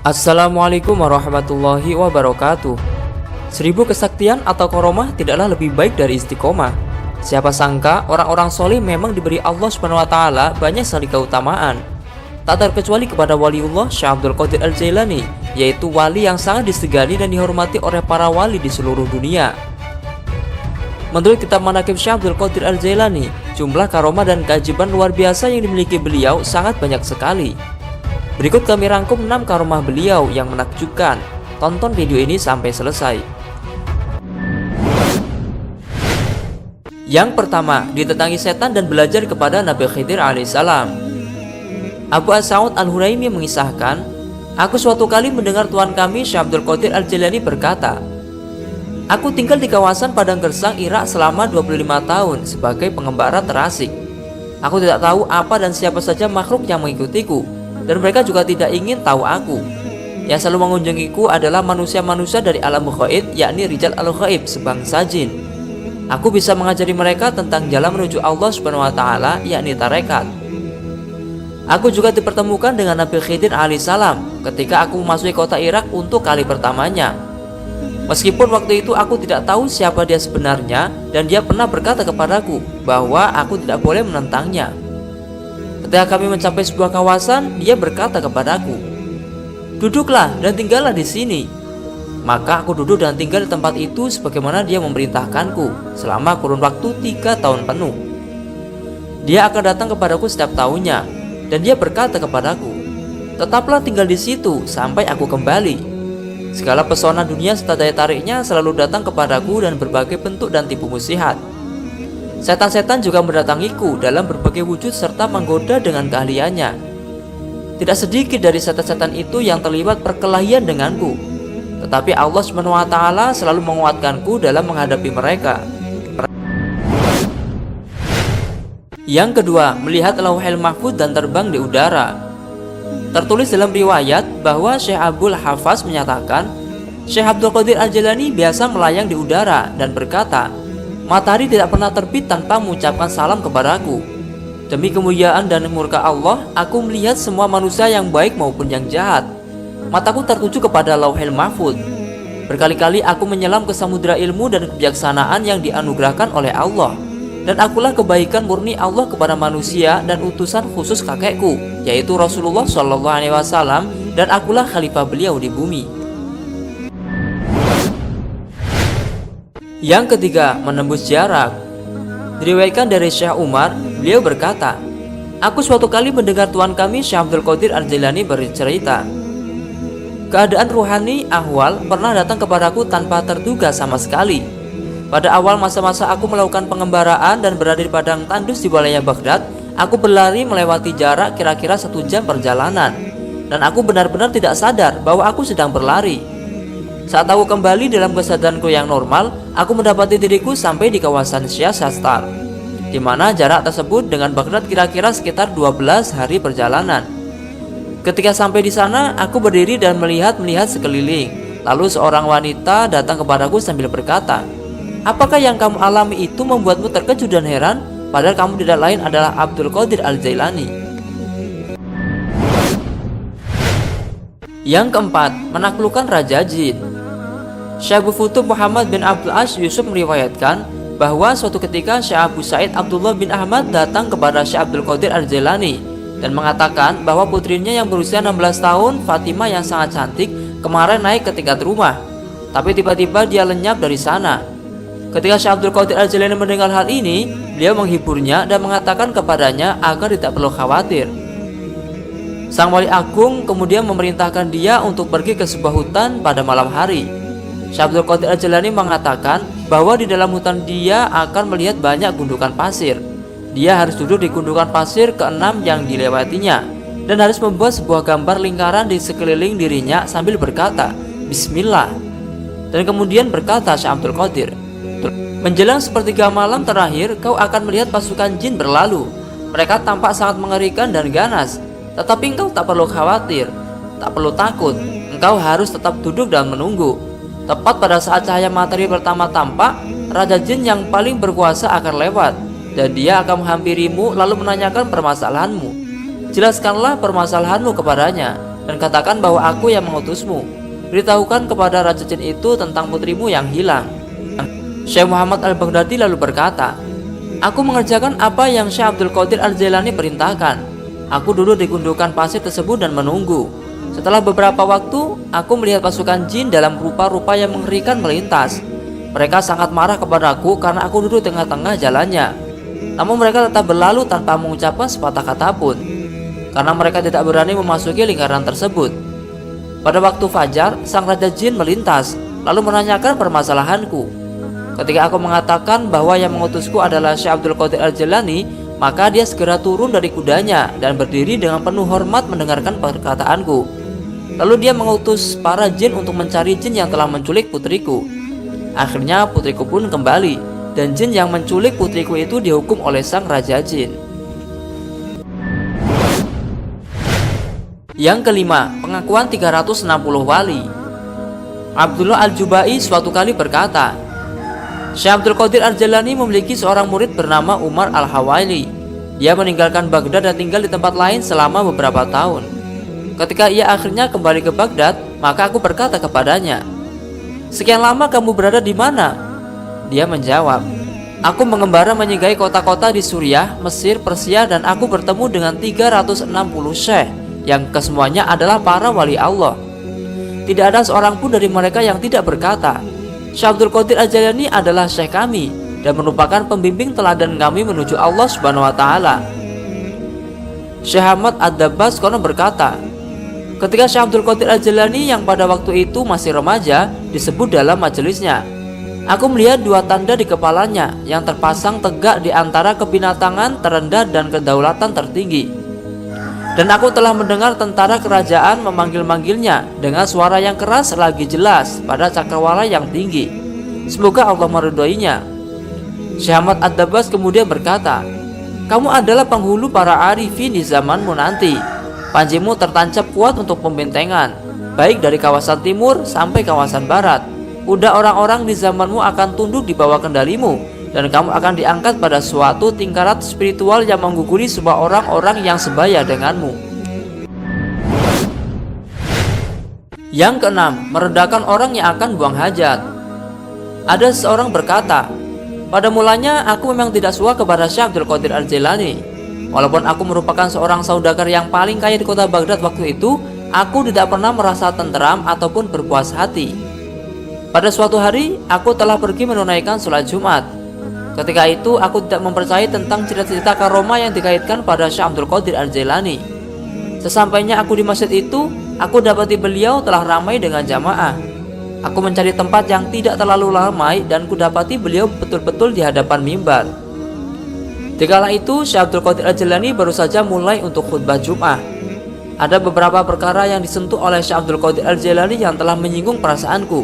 Assalamualaikum warahmatullahi wabarakatuh. 1000 kesaktian atau karomah tidaklah lebih baik dari istiqomah. Siapa sangka orang-orang soleh memang diberi Allah SWT banyak sekali keutamaan. Tak terkecuali kepada waliullah Syekh Abdul Qadir Al-Jailani, yaitu wali yang sangat disegani dan dihormati oleh para wali di seluruh dunia. Menurut kitab Manaqib Syekh Abdul Qadir Al-Jailani, jumlah karomah dan keajaiban luar biasa yang dimiliki beliau sangat banyak sekali. Berikut kami rangkum 6 karomah beliau yang menakjubkan. Tonton video ini sampai selesai. Yang pertama, ditentangi setan dan belajar kepada Nabi Khidir alaihissalam. Abu As-Sa'ud Al-Huraimi mengisahkan, aku suatu kali mendengar tuan kami Syekh Abdul Qadir Al-Jailani berkata, aku tinggal di kawasan Padang Gersang, Irak selama 25 tahun sebagai pengembara terasik. Aku tidak tahu apa dan siapa saja makhluk yang mengikutiku, dan mereka juga tidak ingin tahu aku. Yang selalu mengunjungiku adalah manusia-manusia dari alam ghaib, yakni rijal al-ghaib, sebangsa jin. Aku bisa mengajari mereka tentang jalan menuju Allah SWT, yakni tarekat. Aku juga dipertemukan dengan Nabi Khidir alaihissalam ketika aku memasuki kota Irak untuk kali pertamanya. Meskipun waktu itu aku tidak tahu siapa dia sebenarnya, dan dia pernah berkata kepadaku bahwa aku tidak boleh menentangnya. Ketika kami mencapai sebuah kawasan, dia berkata kepadaku, duduklah dan tinggallah di sini. Maka aku duduk dan tinggal di tempat itu sebagaimana dia memerintahkanku selama kurun waktu 3 tahun penuh. Dia akan datang kepadaku setiap tahunnya, dan dia berkata kepadaku, tetaplah tinggal di situ sampai aku kembali. Segala pesona dunia serta daya tariknya selalu datang kepadaku dan berbagai bentuk dan tipu muslihat. Setan-setan juga mendatangiku dalam berbagai wujud serta menggoda dengan keahliannya. Tidak sedikit dari setan-setan itu yang terlibat perkelahian denganku, tetapi Allah SWT selalu menguatkanku dalam menghadapi mereka. Yang kedua, melihat Lauhul Mahfuz dan terbang di udara. Tertulis dalam riwayat bahwa Syekh Abdul Hafaz menyatakan, Syekh Abdul Qadir Al-Jailani biasa melayang di udara dan berkata, matahari tidak pernah terbit tanpa mengucapkan salam kepadaku. Demi kemuliaan dan murka Allah, aku melihat semua manusia yang baik maupun yang jahat. Mataku tertuju kepada Lauhul Mahfuz. Berkali-kali aku menyelam ke samudera ilmu dan kebijaksanaan yang dianugerahkan oleh Allah. Dan akulah kebaikan murni Allah kepada manusia dan utusan khusus kakekku, yaitu Rasulullah SAW, dan akulah khalifah beliau di bumi. Yang ketiga, menembus jarak. Diriwayatkan dari Syekh Umar, beliau berkata, aku suatu kali mendengar tuan kami Syekh Abdul Qadir Al-Jailani bercerita, keadaan ruhani ahwal pernah datang kepadaku tanpa terduga sama sekali. Pada awal masa-masa aku melakukan pengembaraan dan berada di padang tandus di wilayah Baghdad, aku berlari melewati jarak kira-kira 1 jam perjalanan, dan aku benar-benar tidak sadar bahwa aku sedang berlari. Saat aku kembali dalam kesadaranku yang normal, aku mendapati diriku sampai di kawasan Syahstar, di mana jarak tersebut dengan Baghdad kira-kira sekitar 12 hari perjalanan. Ketika sampai di sana, aku berdiri dan melihat sekeliling. Lalu seorang wanita datang kepadaku sambil berkata, apakah yang kamu alami itu membuatmu terkejut dan heran, padahal kamu tidak lain adalah Abdul Qadir Al-Jailani. Yang keempat, menaklukkan Raja Jin. Syekh Abu Futuh Muhammad bin Abdul Aziz Yusuf meriwayatkan bahwa suatu ketika Syekh Abu Said Abdullah bin Ahmad datang kepada Syekh Abdul Qadir Al-Jailani dan mengatakan bahwa putrinya yang berusia 16 tahun, Fatimah yang sangat cantik, kemarin naik ke tingkat rumah, tapi tiba-tiba dia lenyap dari sana. Ketika Syekh Abdul Qadir Al-Jailani mendengar hal ini, beliau menghiburnya dan mengatakan kepadanya agar tidak perlu khawatir. Sang wali agung kemudian memerintahkan dia untuk pergi ke sebuah hutan pada malam hari. Syekh Abdul Qadir Al-Jailani mengatakan bahwa di dalam hutan dia akan melihat banyak gundukan pasir. Dia harus duduk di gundukan pasir ke-6 yang dilewatinya, dan harus membuat sebuah gambar lingkaran di sekeliling dirinya sambil berkata, Bismillah. Dan kemudian berkata Syekh Abdul Qadir, menjelang sepertiga malam terakhir, kau akan melihat pasukan jin berlalu. Mereka tampak sangat mengerikan dan ganas, tetapi engkau tak perlu khawatir, tak perlu takut. Engkau harus tetap duduk dan menunggu. Tepat pada saat cahaya matahari pertama tampak, Raja Jin yang paling berkuasa akan lewat. dan dia akan menghampirimu lalu menanyakan permasalahanmu. Jelaskanlah permasalahanmu kepadanya dan katakan bahwa aku yang mengutusmu. Beritahukan kepada Raja Jin itu tentang putrimu yang hilang." Syekh Muhammad Al-Baghdadi lalu berkata, "Aku mengerjakan apa yang Syekh Abdul Qadir Al-Jailani perintahkan. Aku duduk di gundukan pasir tersebut dan menunggu. Setelah beberapa waktu, aku melihat pasukan jin dalam rupa-rupa yang mengerikan melintas. Mereka sangat marah kepadaku karena aku duduk tengah-tengah jalannya. Namun mereka tetap berlalu tanpa mengucapkan sepatah kata pun, karena mereka tidak berani memasuki lingkaran tersebut. Pada waktu fajar, sang Raja Jin melintas, lalu menanyakan permasalahanku. Ketika aku mengatakan bahwa yang mengutusku adalah Syekh Abdul Qadir Al-Jailani, maka dia segera turun dari kudanya dan berdiri dengan penuh hormat mendengarkan perkataanku. Lalu dia mengutus para jin untuk mencari jin yang telah menculik putriku. Akhirnya putriku pun kembali, dan jin yang menculik putriku itu dihukum oleh sang Raja Jin." Yang kelima, pengakuan 360 wali. Abdullah Al-Jubai suatu kali berkata, "Syekh Abdul Qadir Al-Jailani memiliki seorang murid bernama Umar Al-Hawaili. Dia meninggalkan Baghdad dan tinggal di tempat lain selama beberapa tahun. Ketika ia akhirnya kembali ke Baghdad, maka aku berkata kepadanya, 'Sekian lama kamu berada di mana?' Dia menjawab, 'Aku mengembara menyinggahi kota-kota di Suriah, Mesir, Persia, dan aku bertemu dengan 360 syekh yang kesemuanya adalah para wali Allah. Tidak ada seorang pun dari mereka yang tidak berkata, Syekh Abdul Qadir Al-Jailani adalah syekh kami dan merupakan pembimbing teladan kami menuju Allah Subhanahu wa taala.'" Syekh Ahmad Ad-Dabbas konon berkata, ketika Syekh Abdul Qadir Al-Jailani yang pada waktu itu masih remaja disebut dalam majelisnya, "Aku melihat dua tanda di kepalanya yang terpasang tegak di antara kebinatangan terendah dan kedaulatan tertinggi. Dan aku telah mendengar tentara kerajaan memanggil-manggilnya dengan suara yang keras lagi jelas pada cakrawala yang tinggi. Semoga Allah meridhoinya." Syekh Ahmad Ad-Dabbas kemudian berkata, "Kamu adalah penghulu para arifin di zamanmu nanti. Panjimu tertancap kuat untuk pembentengan, baik dari kawasan timur sampai kawasan barat. Udah orang-orang di zamanmu akan tunduk di bawah kendalimu, dan kamu akan diangkat pada suatu tingkat spiritual yang mengguguri semua orang-orang yang sebaya denganmu." Yang keenam, merendahkan orang yang akan buang hajat. Ada seorang berkata, "Pada mulanya aku memang tidak suka kepada Syekh Abdul Qadir Al-Jailani. Walaupun aku merupakan seorang saudagar yang paling kaya di kota Baghdad waktu itu, aku tidak pernah merasa tenteram ataupun berpuas hati. Pada suatu hari, aku telah pergi menunaikan sholat Jumat. Ketika itu, aku tidak mempercayai tentang cerita-cerita karomah yang dikaitkan pada Syekh Abdul Qadir Al-Jailani. Sesampainya aku di masjid itu, aku dapati beliau telah ramai dengan jamaah. Aku mencari tempat yang tidak terlalu ramai dan kudapati beliau betul-betul di hadapan mimbar. Di kala itu, Syekh Abdul Qadir Al-Jailani baru saja mulai untuk khutbah Jum'ah. Ada beberapa perkara yang disentuh oleh Syekh Abdul Qadir Al-Jailani yang telah menyinggung perasaanku.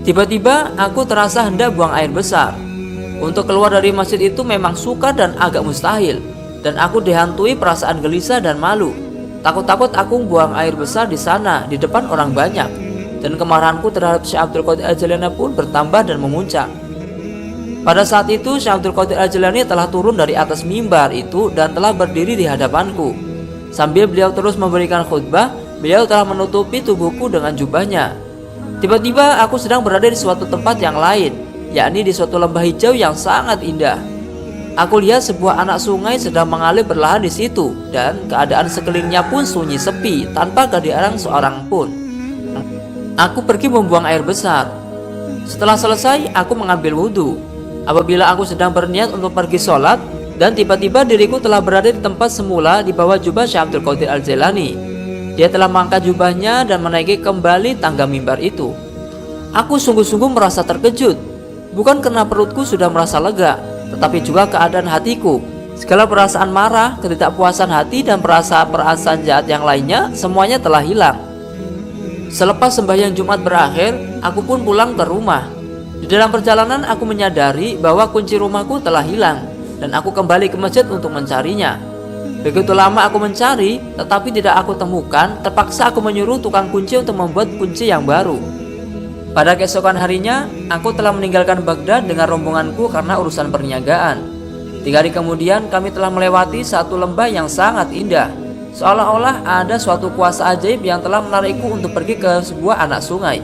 Tiba-tiba aku terasa hendak buang air besar. Untuk keluar dari masjid itu memang sukar dan agak mustahil, dan aku dihantui perasaan gelisah dan malu. Takut-takut aku buang air besar di sana di depan orang banyak, dan kemarahanku terhadap Syekh Abdul Qadir Al-Jailani pun bertambah dan memuncak. Pada saat itu Syekh Abdul Qadir Al-Jailani telah turun dari atas mimbar itu dan telah berdiri di hadapanku. Sambil beliau terus memberikan khutbah, beliau telah menutupi tubuhku dengan jubahnya. Tiba-tiba aku sedang berada di suatu tempat yang lain, yakni di suatu lembah hijau yang sangat indah. Aku lihat sebuah anak sungai sedang mengalir perlahan di situ, dan keadaan sekelilingnya pun sunyi sepi tanpa kehadiran seorang pun. Aku pergi membuang air besar. Setelah selesai, aku mengambil wudhu. Apabila aku sedang berniat untuk pergi sholat, dan tiba-tiba diriku telah berada di tempat semula di bawah jubah Syekh Abdul Qadir Al-Jailani. Dia telah mengangkat jubahnya dan menaiki kembali tangga mimbar itu. Aku sungguh-sungguh merasa terkejut, bukan karena perutku sudah merasa lega, tetapi juga keadaan hatiku. Segala perasaan marah, ketidakpuasan hati, dan perasaan jahat yang lainnya semuanya telah hilang. Selepas sembahyang Jumat berakhir, aku pun pulang ke rumah. Di dalam perjalanan aku menyadari bahwa kunci rumahku telah hilang, dan aku kembali ke masjid untuk mencarinya. Begitu lama aku mencari, tetapi tidak aku temukan. Terpaksa aku menyuruh tukang kunci untuk membuat kunci yang baru. Pada keesokan harinya, aku telah meninggalkan Baghdad dengan rombonganku karena urusan perniagaan. 3 hari kemudian kami telah melewati satu lembah yang sangat indah. Seolah-olah ada suatu kuasa ajaib yang telah menarikku untuk pergi ke sebuah anak sungai.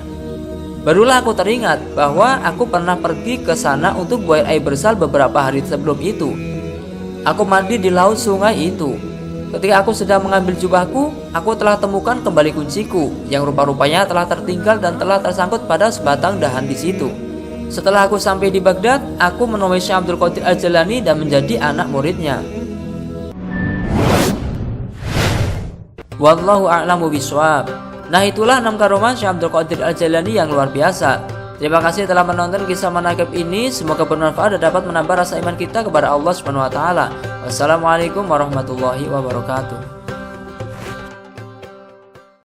Barulah aku teringat bahwa aku pernah pergi ke sana untuk buang air bersal beberapa hari sebelum itu. Aku mandi di laut sungai itu. Ketika aku sedang mengambil jubahku, aku telah temukan kembali kunciku yang rupa-rupanya telah tertinggal dan telah tersangkut pada sebatang dahan di situ. Setelah aku sampai di Baghdad, aku menemui Syekh Abdul Qadir Al-Jailani dan menjadi anak muridnya. Wallahu a'lamu bishawab. Nah, itulah 6 karomah Syekh Abdul Qadir Al-Jailani yang luar biasa. Terima kasih telah menonton kisah manaqib ini. Semoga bermanfaat dan dapat menambah rasa iman kita kepada Allah Subhanahu wa taala. Wassalamualaikum warahmatullahi wabarakatuh.